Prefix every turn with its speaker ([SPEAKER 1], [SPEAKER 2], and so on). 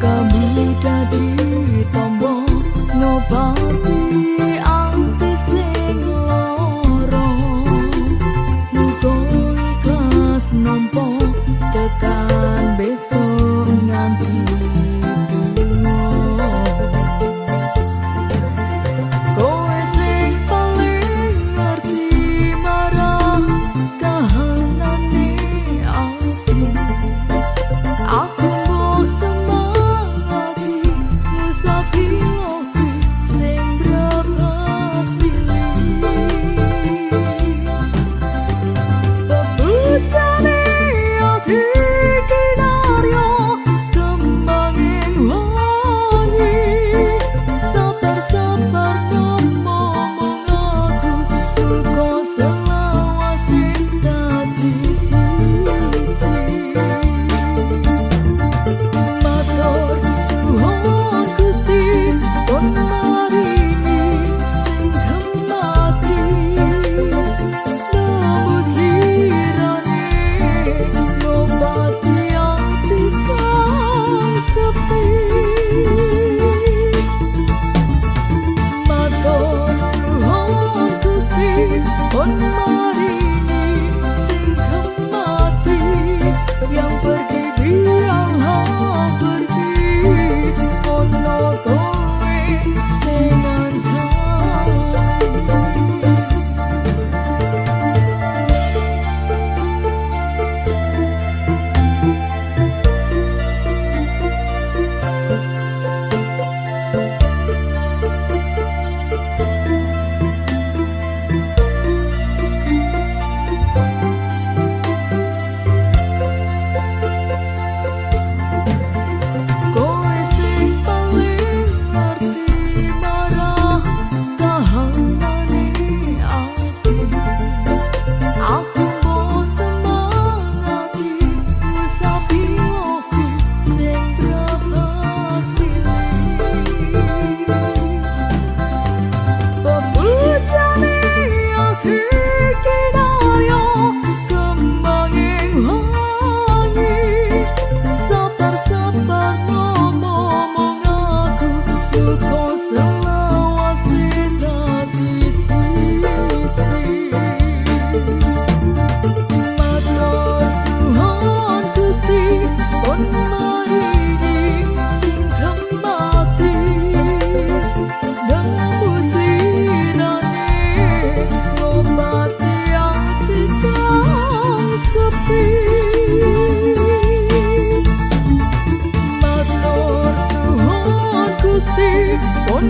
[SPEAKER 1] kamu dadi tombo ngobati ati sing lara. Muga ikhlas nampa tekan besok nganti tuwa. Kowe sing paling ngerti marang kahanane ati. Aku mbok semangati ngusapi aku sing brepas pilih. Bebujane ati kinarya kembanging wangi. Sabar-sabar ngomong aku duka selawase dadi siji. Matur suwun Gusti pun maringi sing kemati. Nembus lirane ngobati ati kang sepi. Matur suwun Gusti pun maringi sing kemati. Yang pergi biarlah pergi, ono kowe sing ngancani. Kowe sing paling ngerti marang kahanane ati. Aku mbok semangati ngusapi aku sing brepas pilih. Bebujane ati kinarya kembanging wangi. Sabar-sabar ngomong aku duka selawase dadi siji. Matur suwun Gusti pun maringi sing kemati. Nembus lirane ngobati ati kang sepi. Matur suwun Gusti pun